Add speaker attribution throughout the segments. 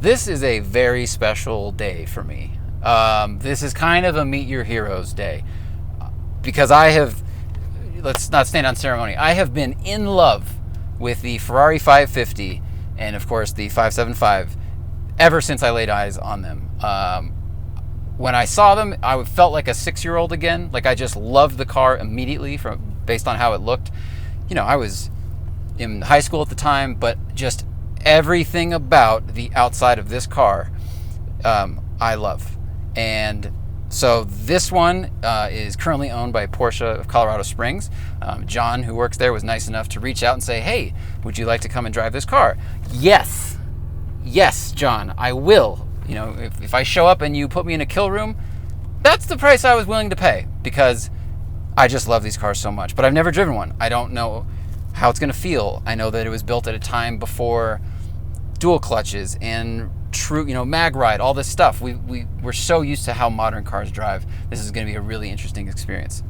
Speaker 1: This is a very special day for me. This is kind of a meet your heroes day because let's not stand on ceremony, I have been in love with the Ferrari 550 and of course the 575 ever since I laid eyes on them. When I saw them, I felt like a 6-year-old again. Like I just loved the car immediately based on how it looked. You know, I was in high school at the time, but just everything about the outside of this car I love. And so this one is currently owned by Porsche of Colorado Springs. John, who works there, was nice enough to reach out and say, hey, would you like to come and drive this car? Yes, John, I will. You know, if I show up and you put me in a kill room, that's the price I was willing to pay because I just love these cars so much. But I've never driven one. I don't know how it's going to feel. I know that it was built at a time before dual clutches and true, mag ride, all this stuff. We're so used to how modern cars drive. This is going to be a really interesting experience.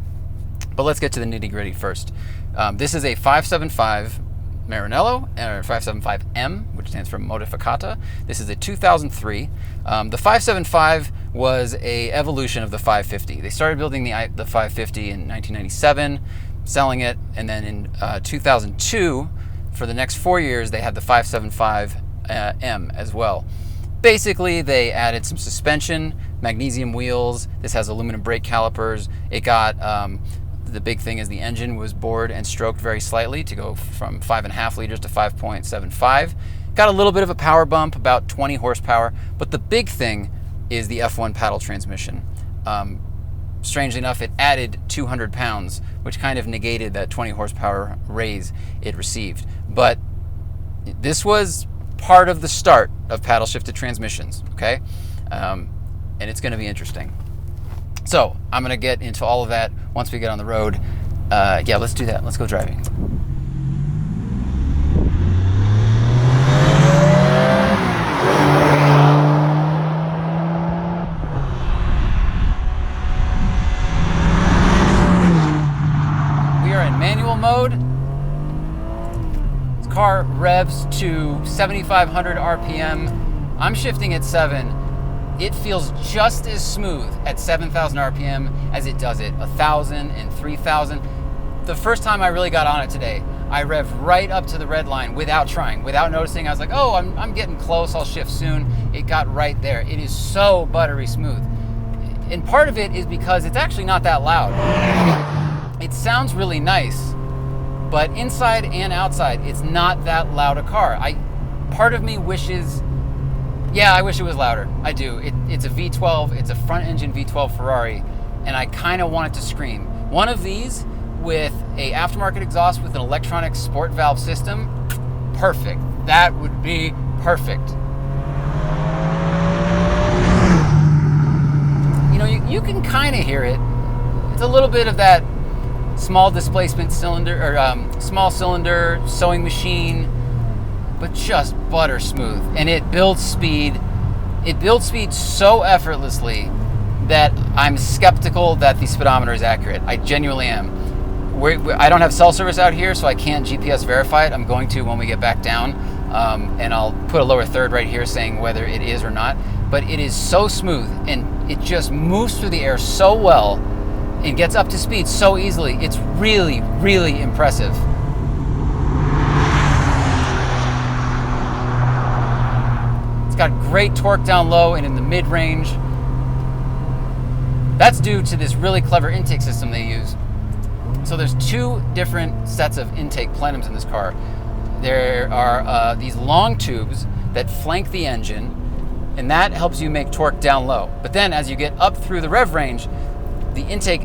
Speaker 1: But let's get to the nitty gritty first. This is a 575 Maranello, or 575M, which stands for Modificata. This is a 2003. The 575 was a evolution of the 550. They started building the 550 in 1997, selling it, and then in 2002, for the next 4 years, they had the 575M as well. Basically, they added some suspension, magnesium wheels. This has aluminum brake calipers. It got, the big thing is the engine was bored and stroked very slightly to go from 5.5 liters to 5.75. Got a little bit of a power bump, about 20 horsepower, but the big thing is the F1 paddle transmission. Strangely enough, it added 200 pounds, which kind of negated that 20 horsepower raise it received. But this was part of the start of paddle shifted transmissions, okay? And it's gonna be interesting. So I'm gonna get into all of that once we get on the road. Yeah, let's do that. Let's go driving. We are in manual mode. This car revs to 7,500 RPM. I'm shifting at 7. It feels just as smooth at 7,000 RPM as it does at 1,000 and 3,000. The first time I really got on it today, I revved right up to the red line without trying, without noticing. I was like, oh, I'm getting close, I'll shift soon. It got right there. It is so buttery smooth. And part of it is because it's actually not that loud. It sounds really nice, but inside and outside, it's not that loud a car. Part of me wishes, yeah, I wish it was louder. I do. It's a V12. It's a front engine V12 Ferrari, and I kind of want it to scream. One of these with a aftermarket exhaust with an electronic sport valve system, perfect. That would be perfect. You can kind of hear it. It's a little bit of that small displacement cylinder, or small cylinder sewing machine, but just butter smooth. And it builds speed. It builds speed so effortlessly that I'm skeptical that the speedometer is accurate. I genuinely am. I don't have cell service out here, so I can't GPS verify it. I'm going to when we get back down, and I'll put a lower third right here saying whether it is or not. But it is so smooth, and it just moves through the air so well and gets up to speed so easily. It's really, really impressive. It's got great torque down low and in the mid-range. That's due to this really clever intake system they use. So there's 2 different sets of intake plenums in this car. There are these long tubes that flank the engine, and that helps you make torque down low. But then as you get up through the rev range, the intake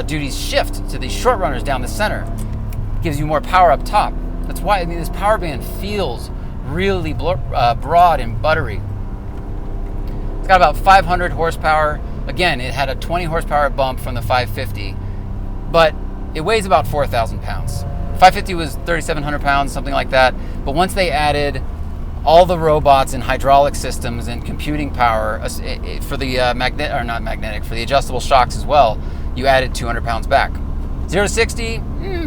Speaker 1: duties shift to these short runners down the center. Gives you more power up top. That's why this power band feels really broad and buttery. It's got about 500 horsepower. Again, it had a 20 horsepower bump from the 550, but it weighs about 4,000 pounds. 550 was 3,700 pounds, something like that. But once they added all the robots and hydraulic systems and computing power for the for the adjustable shocks as well, you added 200 pounds back. 0 to 60,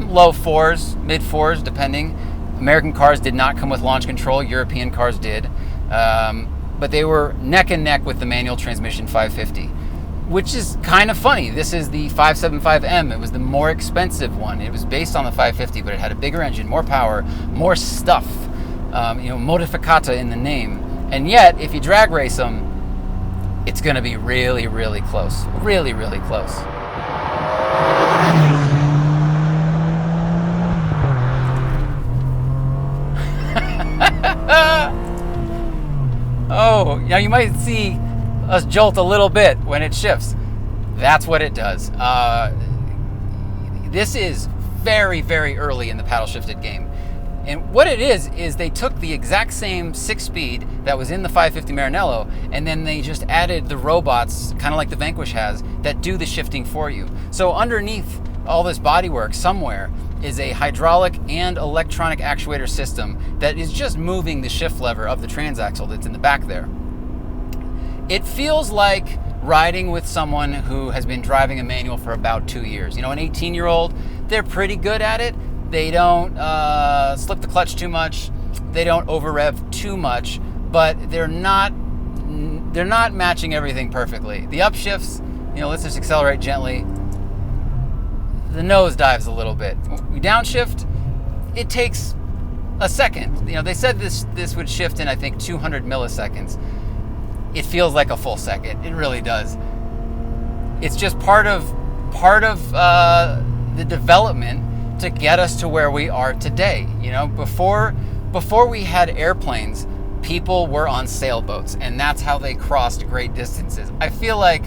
Speaker 1: low 4s, mid 4s, depending. American cars did not come with launch control. European cars did. but they were neck and neck with the manual transmission 550, which is kind of funny. This is the 575M. It was the more expensive one. It was based on the 550, but it had a bigger engine, more power, more stuff, modificata in the name. And yet, if you drag race them, it's going to be really, really close. Really, really close. Oh, now you might see us jolt a little bit when it shifts. That's what it does. This is very, very early in the paddle shifted game. And what it is they took the exact same 6-speed that was in the 550 Maranello, and then they just added the robots, kind of like the Vanquish has, that do the shifting for you. So underneath all this bodywork somewhere is a hydraulic and electronic actuator system that is just moving the shift lever of the transaxle that's in the back there. It feels like riding with someone who has been driving a manual for about 2 years. An 18-year-old, they're pretty good at it. They don't slip the clutch too much. They don't over-rev too much, but they're not matching everything perfectly. The upshifts, let's just accelerate gently. The nose dives a little bit. We downshift, it takes a second. They said this would shift in, I think, 200 milliseconds. It feels like a full second. It really does. It's just part of the development to get us to where we are today. Before we had airplanes, people were on sailboats, and that's how they crossed great distances. I feel like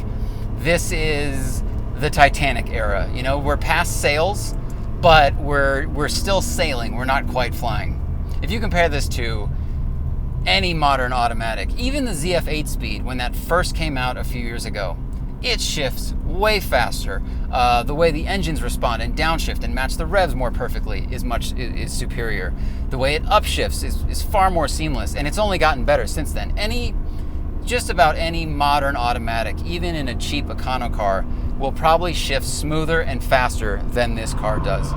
Speaker 1: this is the Titanic era. We're past sails, but we're still sailing. We're not quite flying. If you compare this to any modern automatic, even the ZF 8-speed, when that first came out a few years ago, it shifts way faster. The way the engines respond and downshift and match the revs more perfectly is superior. The way it upshifts is far more seamless, and it's only gotten better since then. Just about any modern automatic, even in a cheap econo car, will probably shift smoother and faster than this car does.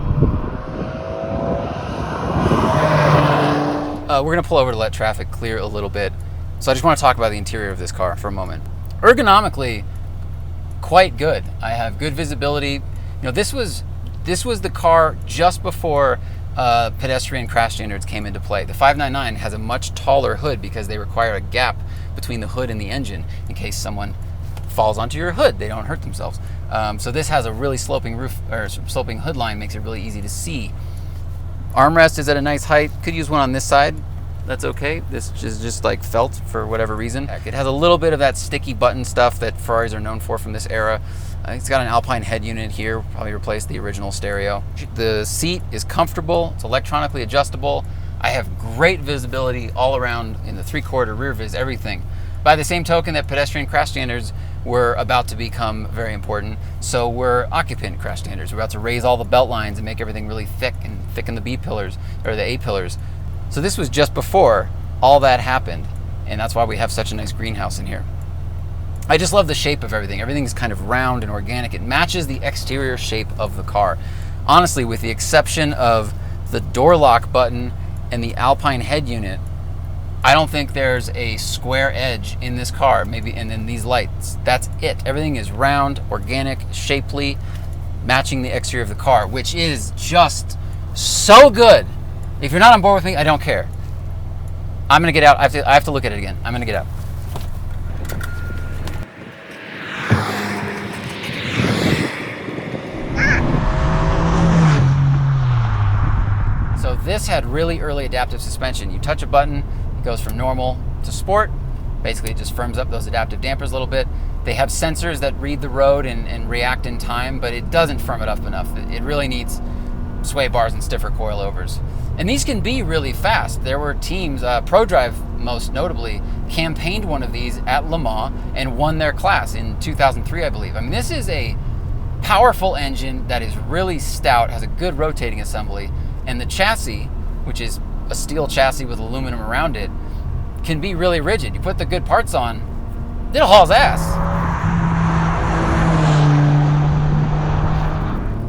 Speaker 1: We're going to pull over to let traffic clear a little bit. So I just want to talk about the interior of this car for a moment. Ergonomically, quite good. I have good visibility. This was the car just before pedestrian crash standards came into play. The 599 has a much taller hood because they require a gap between the hood and the engine in case someone falls onto your hood, they don't hurt themselves. So this has a really sloping roof, or sloping hood line, makes it really easy to see. Armrest is at a nice height. Could use one on this side. That's okay. This is just like felt for whatever reason. It has a little bit of that sticky button stuff that Ferraris are known for from this era. It's got an Alpine head unit here, probably replaced the original stereo. The seat is comfortable. It's electronically adjustable. I have great visibility all around in the 3/4 rear vis, everything. By the same token that pedestrian crash standards were about to become very important, so were occupant crash standards. We're about to raise all the belt lines and make everything really thick and thicken the B pillars, or the A pillars. So this was just before all that happened, and that's why we have such a nice greenhouse in here. I just love the shape of everything. Everything's kind of round and organic. It matches the exterior shape of the car. Honestly, with the exception of the door lock button and the Alpine head unit, I don't think there's a square edge in this car, maybe, and then these lights. That's it. Everything is round, organic, shapely, matching the exterior of the car, which is just so good. If you're not on board with me, I don't care. I'm gonna get out. I have to look at it again. I'm gonna get out. So this had really early adaptive suspension. You touch a button, it goes from normal to sport. Basically, it just firms up those adaptive dampers a little bit. They have sensors that read the road and react in time, but it doesn't firm it up enough. It really needs sway bars and stiffer coilovers. And these can be really fast. There were teams, ProDrive most notably, campaigned one of these at Le Mans and won their class in 2003, I believe. I mean, this is a powerful engine that is really stout, has a good rotating assembly, and the chassis, which is a steel chassis with aluminum around it, can be really rigid. You put the good parts on, it'll haul's ass.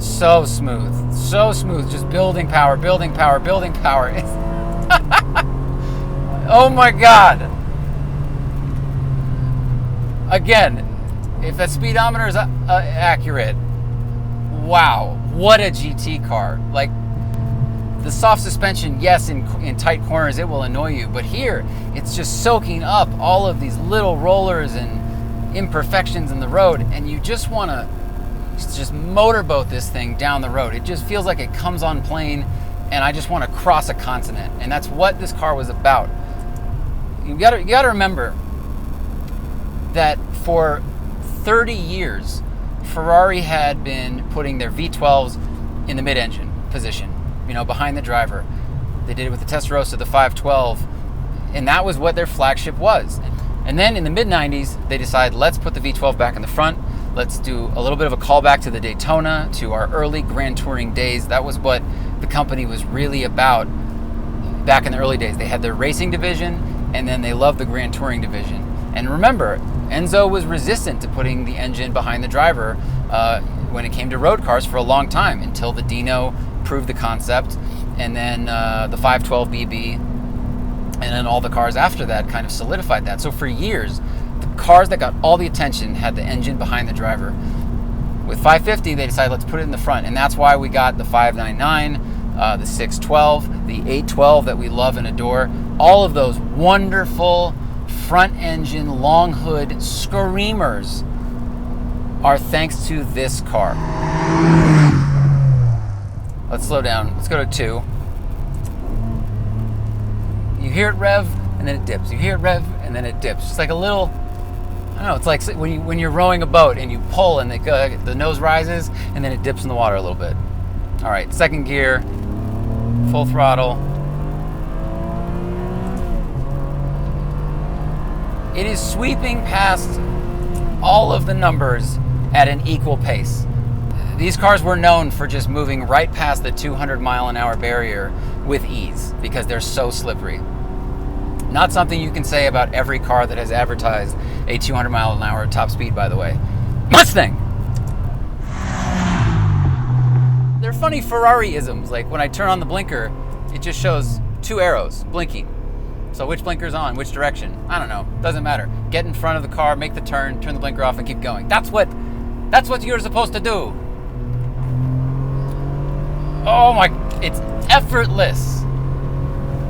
Speaker 1: So smooth, just building power. Oh my God. Again, if that speedometer is accurate, wow, what a GT car. Like, the soft suspension, yes, in tight corners it will annoy you, but here it's just soaking up all of these little rollers and imperfections in the road, and you just want to just motorboat this thing down the road. It just feels like it comes on plane, and I just want to cross a continent, and that's what this car was about. You got to remember that for 30 years, Ferrari had been putting their V12s in the mid-engine position, behind the driver. They did it with the Testarossa, the 512, and that was what their flagship was. And then in the mid-90s, they decided, let's put the V12 back in the front. Let's do a little bit of a callback to the Daytona, to our early Grand Touring days. That was what the company was really about back in the early days. They had their racing division, and then they loved the Grand Touring division. And remember, Enzo was resistant to putting the engine behind the driver when it came to road cars for a long time, until the Dino proved the concept, and then the 512BB, and then all the cars after that kind of solidified that. So for years, the cars that got all the attention had the engine behind the driver. With 550, they decided, let's put it in the front, and that's why we got the 599, the 612, the 812 that we love and adore. All of those wonderful front engine, long hood screamers are thanks to this car. Let's slow down. Let's go to 2. You hear it rev, and then it dips. You hear it rev, and then it dips. It's like a little, I don't know, it's like when you're rowing a boat and you pull and the nose rises, and then it dips in the water a little bit. All right, second gear, full throttle. It is sweeping past all of the numbers at an equal pace. These cars were known for just moving right past the 200-mile-an-hour barrier with ease because they're so slippery. Not something you can say about every car that has advertised a 200-mile-an-hour top speed, by the way. Mustang! They're funny Ferrari-isms. Like when I turn on the blinker, it just shows 2 arrows blinking. So which blinker's on, which direction? I don't know. Doesn't matter. Get in front of the car, make the turn, turn the blinker off, and keep going. That's what you're supposed to do. Oh my, it's effortless.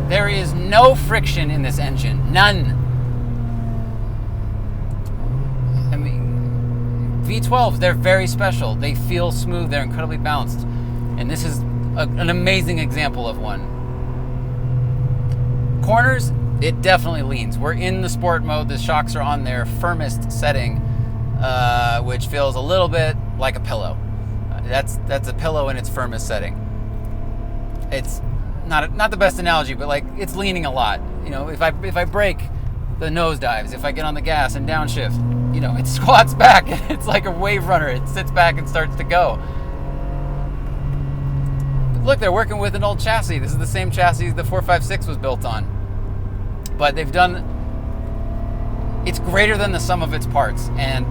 Speaker 1: There is no friction in this engine. None. I mean, V12s, they're very special. They feel smooth. They're incredibly balanced. And this is an amazing example of one. Corners, it definitely leans. We're in the sport mode. The shocks are on their firmest setting, which feels a little bit like a pillow. That's a pillow in its firmest setting. It's not the best analogy, but like it's leaning a lot. If I brake, the nose dives. If I get on the gas and downshift, it squats back. It's like a wave runner. It sits back and starts to go. Look, they're working with an old chassis. This is the same chassis the 456 was built on. But they've done, it's greater than the sum of its parts. And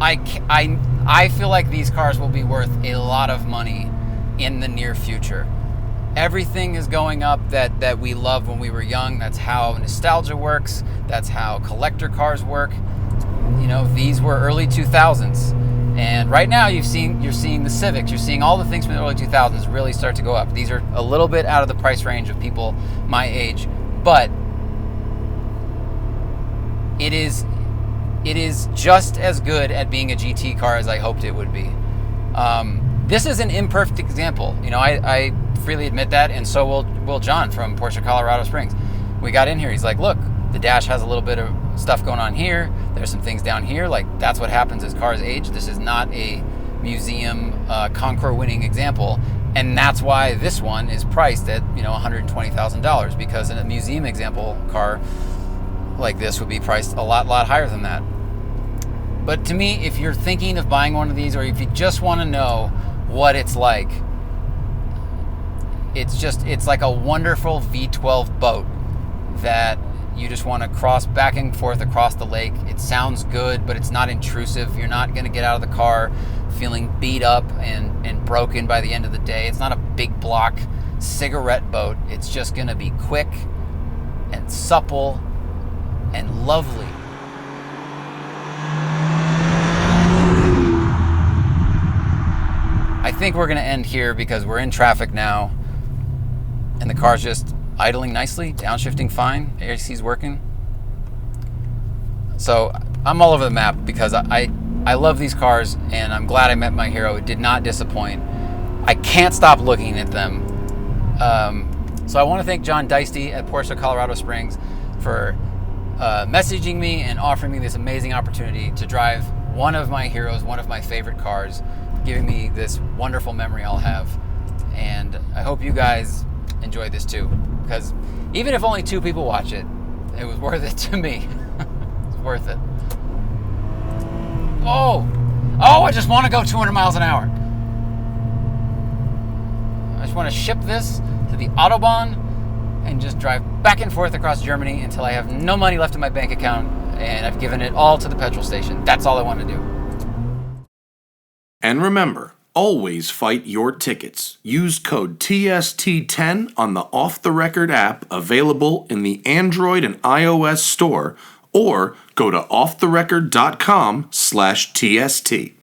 Speaker 1: I feel like these cars will be worth a lot of money in the near future. Everything is going up that we loved when we were young. That's how nostalgia works. That's how collector cars work. These were early 2000s. And right now you're seeing the Civics, you're seeing all the things from the early 2000s really start to go up. These are a little bit out of the price range of people my age, but it is just as good at being a GT car as I hoped it would be. This is an imperfect example. I freely admit that, and so will John from Porsche Colorado Springs. We got in here, he's like, look, the dash has a little bit of stuff going on here. There's some things down here. Like, that's what happens as cars age. This is not a museum Concours winning example. And that's why this one is priced at, $120,000, because in a museum example car like this would be priced a lot higher than that. But to me, if you're thinking of buying one of these, or if you just want to know what it's like, it's like a wonderful V12 boat that you just want to cross back and forth across the lake. It sounds good, but it's not intrusive. You're not going to get out of the car feeling beat up and broken by the end of the day. It's not a big block cigarette boat. It's just going to be quick and supple and lovely. think we're going to end here because we're in traffic now, and the car's just idling nicely, downshifting fine, AC's working. So I'm all over the map because I love these cars, and I'm glad I met my hero. It did not disappoint. I can't stop looking at them. So I want to thank John Deisty at Porsche Colorado Springs for messaging me and offering me this amazing opportunity to drive one of my heroes, one of my favorite cars, giving me this wonderful memory I'll have. And I hope you guys enjoyed this too, because even if only 2 people watch it, it was worth it to me. It's worth it. Oh, I just want to go 200 miles an hour. I just want to ship this to the Autobahn and just drive back and forth across Germany until I have no money left in my bank account and I've given it all to the petrol station. That's all I want to do.
Speaker 2: And remember, always fight your tickets. Use code TST10 on the Off the Record app available in the Android and iOS store, or go to offtherecord.com/TST.